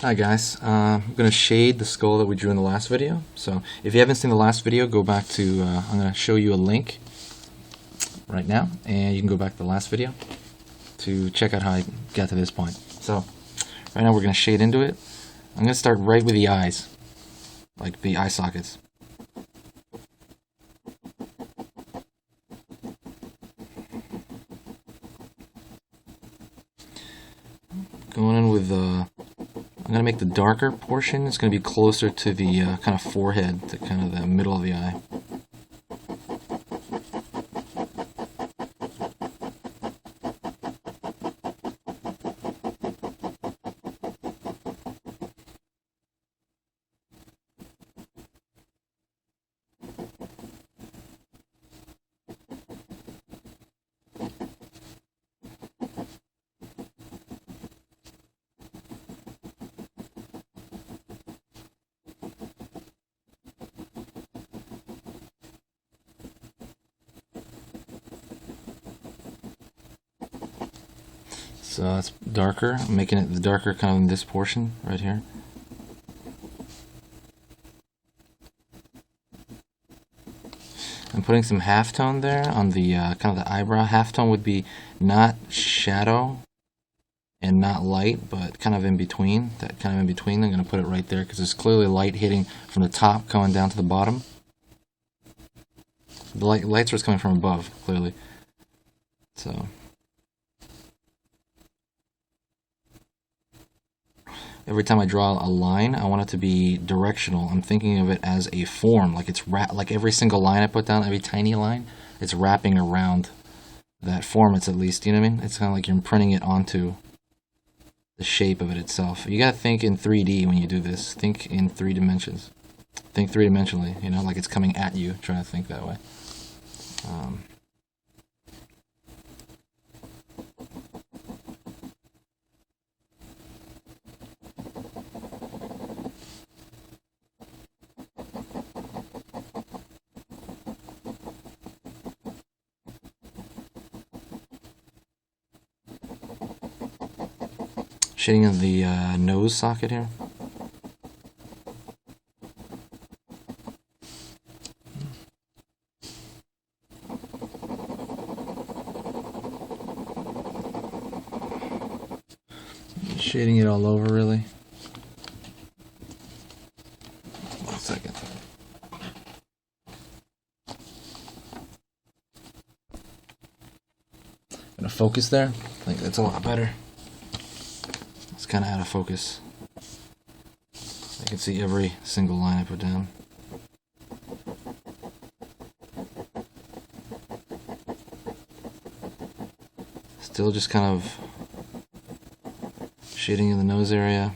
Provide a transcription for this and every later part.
Hi guys, I'm going to shade the skull that we drew in the last video. So if you haven't seen the last video, go back to, I'm going to show you a link right now, and you can go back to the last video to check out how I got to this point. So right now we're going to shade into it. I'm going to start right with the eyes, like the eye sockets. Going in with I'm going to make the darker portion. It's going to be closer to the kind of forehead, to kind of the middle of the eye. So it's darker. I'm making it the darker kind of in this portion right here. I'm putting some halftone there on the kind of the eyebrow. Halftone would be not shadow and not light, but kind of in between. That kind of in between. I'm going to put it right there because there's clearly light hitting from the top going down to the bottom. The light source coming from above, clearly. So every time I draw a line, I want it to be directional. I'm thinking of it as a form, like it's like every single line I put down, every tiny line, it's wrapping around that form. It's at least, you know what I mean? It's kind of like you're imprinting it onto the shape of it itself. You gotta think in 3D when you do this. Think in 3 dimensions. Think 3-dimensionally, you know, like it's coming at you. Try to think that way. Shading of the nose socket here. Shading it all over, really. 1 second. Gonna focus there. I think that's a lot better. It's kind of out of focus. I can see every single line I put down. Still just kind of shading in the nose area.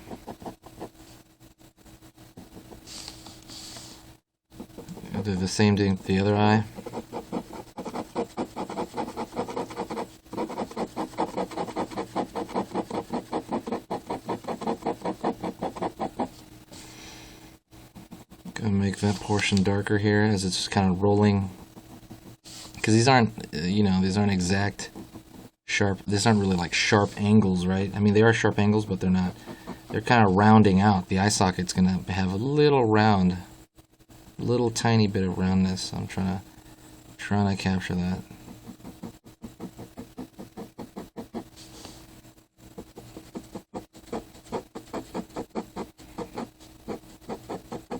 I'll do the same thing with the other eye. Gonna make that portion darker here as it's just kind of rolling. Because these aren't, these aren't exact sharp, these aren't really like sharp angles, right? I mean, they are sharp angles, but they're not. They're kind of rounding out. The eye socket's gonna have a little round, little tiny bit of roundness. I'm trying to capture that.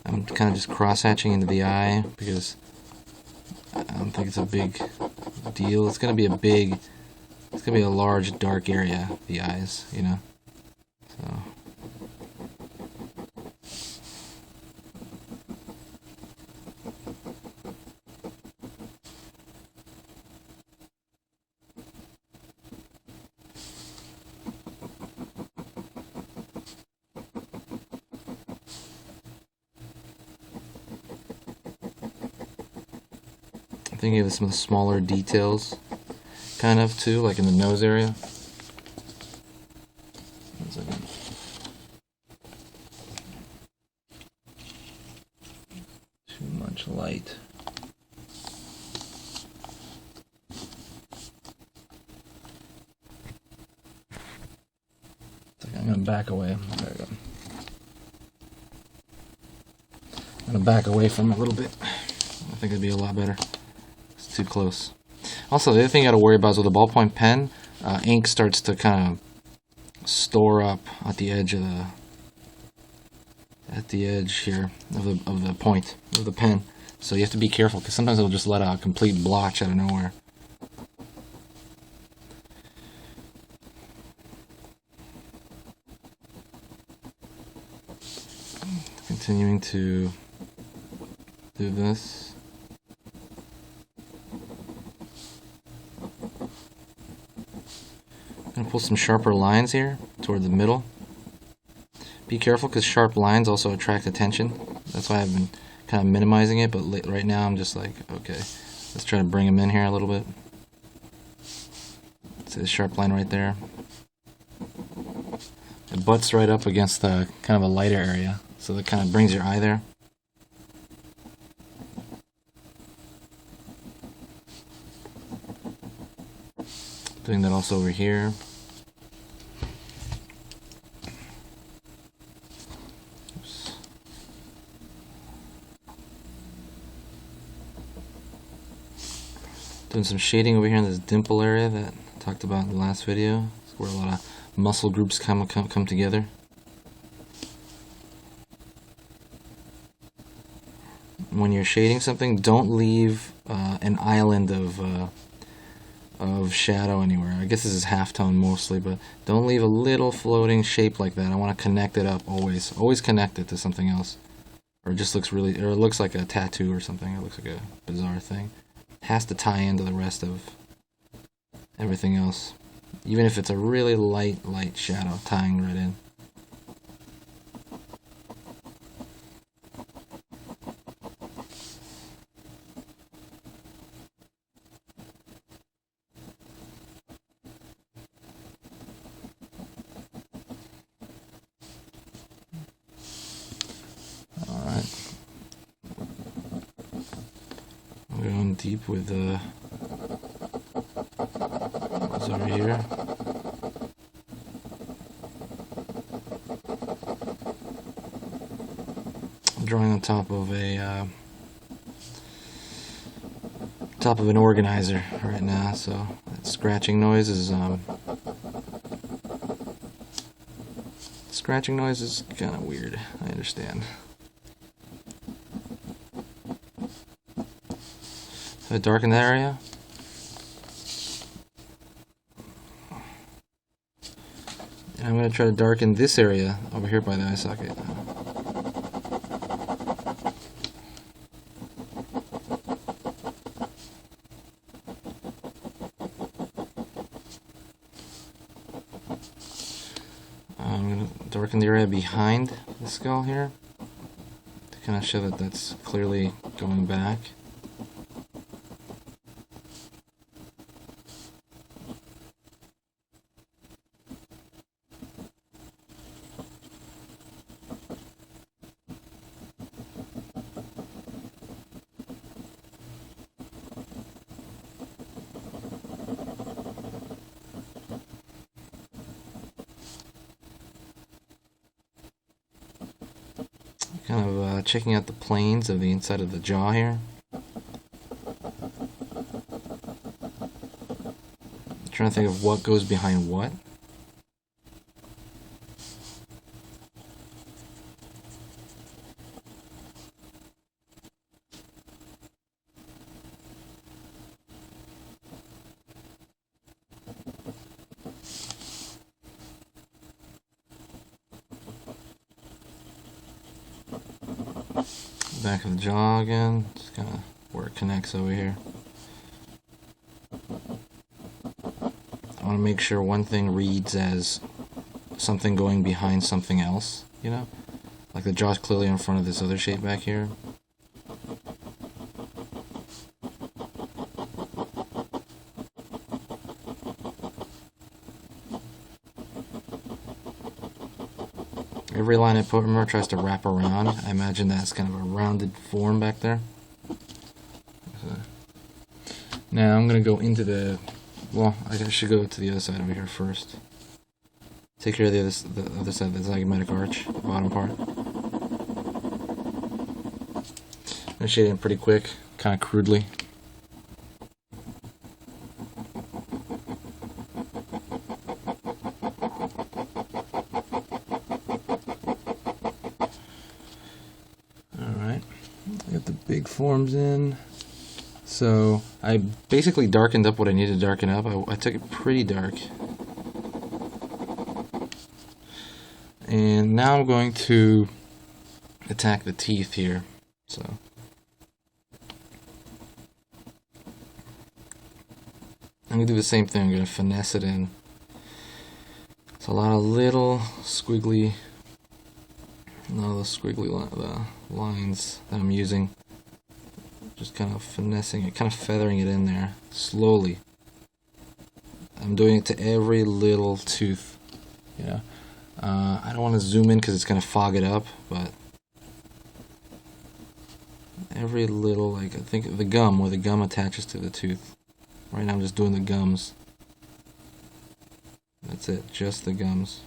I'm kind of just cross-hatching into the eye because I don't think it's a big deal. It's gonna be a large dark area, the eyes, you know. So I'm thinking of some of the smaller details, kind of too, like in the nose area. 1 second. Too much light. I'm going to back away. There we go. gonna back away from it a little bit. I think it'd be a lot better. It's too close. Also, the other thing you gotta worry about is with a ballpoint pen, ink starts to kind of store up at the edge of here of the point of the pen. So you have to be careful because sometimes it'll just let out a complete blotch out of nowhere. Continuing to do this. I'm going to pull some sharper lines here toward the middle. Be careful because sharp lines also attract attention. That's why I've been kind of minimizing it, but right now I'm just like, okay, let's try to bring them in here a little bit. See the sharp line right there? It butts right up against the kind of a lighter area, so that kind of brings your eye there. Doing that also over here. Oops. Doing some shading over here in this dimple area that I talked about in the last video. It's where a lot of muscle groups come together. When you're shading something, don't leave an island of shadow anywhere. I guess this is halftone mostly, but don't leave a little floating shape like that. I want to connect it up always. Always connect it to something else. Or it just looks or it looks like a tattoo or something. It looks like a bizarre thing. It has to tie into the rest of everything else. Even if it's a really light shadow tying right in. Going deep with what's over here. I'm drawing on top of an organizer right now, so that scratching noise is kind of weird. I understand. Have I darkened that area? And I'm going to try to darken this area over here by the eye socket. I'm going to darken the area behind the skull here to kind of show that that's clearly going back. Kind of checking out the planes of the inside of the jaw here. Trying to think of what goes behind what. Back of the jaw again, just kind of where it connects over here. I want to make sure one thing reads as something going behind something else, you know? Like the jaw's clearly in front of this other shape back here. Every line I put, remember, tries to wrap around. I imagine that's kind of a rounded form back there. So, now I'm going to go into the... Well, I should go to the other side over here first. Take care of the other side, the zygomatic arch, the bottom part. I'm shading it pretty quick, kind of crudely. Alright, got the big forms in. So I basically darkened up what I needed to darken up. I took it pretty dark. And now I'm going to attack the teeth here. So I'm going to do the same thing. I'm going to finesse it in. It's a lot of little squiggly, lines that I'm using. Just kind of finessing it, kind of feathering it in there slowly. I'm doing it to every little tooth. Yeah. I don't want to zoom in because it's going to fog it up, but every little, like I think the gum, where the gum attaches to the tooth. Right now I'm just doing the gums. That's it, just the gums.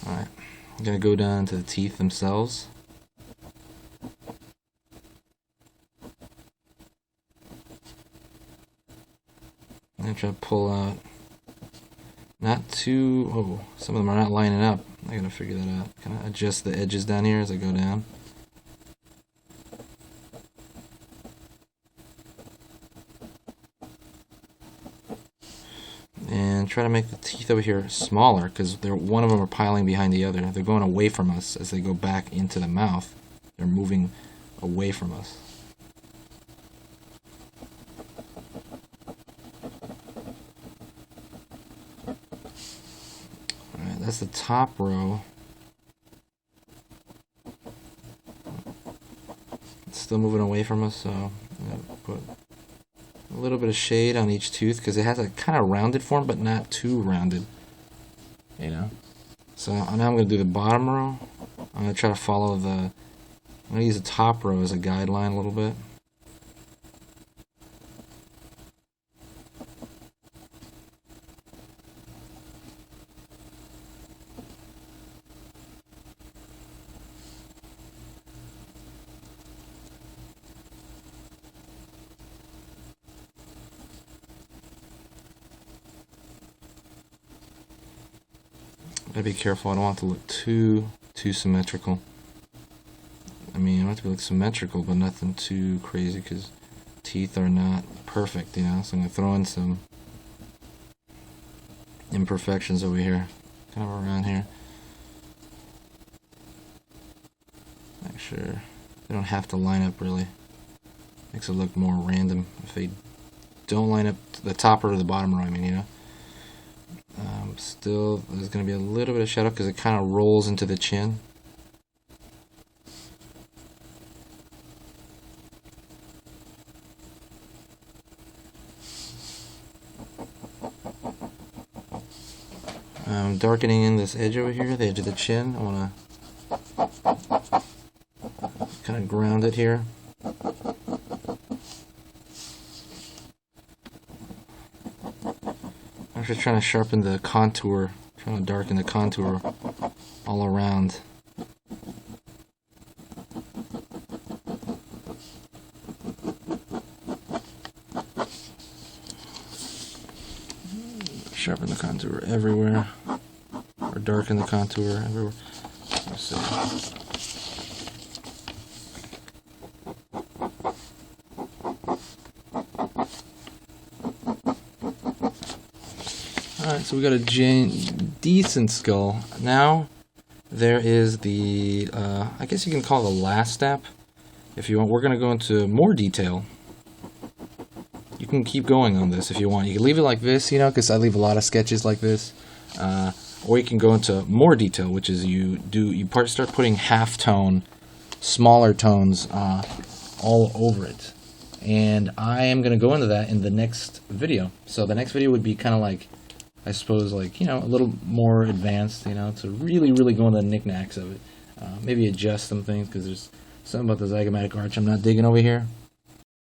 Alright, I'm going to go down to the teeth themselves. I'm trying to pull out, not too, oh, some of them are not lining up. I gotta figure that out. Kind of adjust the edges down here as I go down. And try to make the teeth over here smaller, because one of them are piling behind the other. They're going away from us as they go back into the mouth. They're moving away from us. That's the top row. It's still moving away from us, so I'm going to put a little bit of shade on each tooth because it has a kind of rounded form, but not too rounded. You know? So now I'm going to do the bottom row. I'm going to try to follow I'm going to use the top row as a guideline a little bit. Gotta be careful. I don't want it to look too symmetrical. I mean, I want it to look symmetrical, but nothing too crazy because teeth are not perfect, you know. So I'm gonna throw in some imperfections over here, kind of around here. Make sure they don't have to line up really. Makes it look more random if they don't line up to the top or the bottom row. I mean, you know. Still, there's going to be a little bit of shadow because it kind of rolls into the chin. I'm darkening in this edge over here, the edge of the chin. I want to kind of ground it here. I'm just trying to sharpen the contour, trying to darken the contour all around. Sharpen the contour everywhere, or darken the contour everywhere. Let's see. Alright, so we got a decent skull. Now there is the, I guess you can call it the last step. If you want, we're going to go into more detail. You can keep going on this if you want. You can leave it like this, you know, because I leave a lot of sketches like this. Or you can go into more detail, which is you start putting half-tone, smaller tones all over it. And I am going to go into that in the next video. So the next video would be kind of like, I suppose, like, you know, a little more advanced, you know, to really go into the knickknacks of it. Maybe adjust some things, because there's something about the zygomatic arch I'm not digging over here.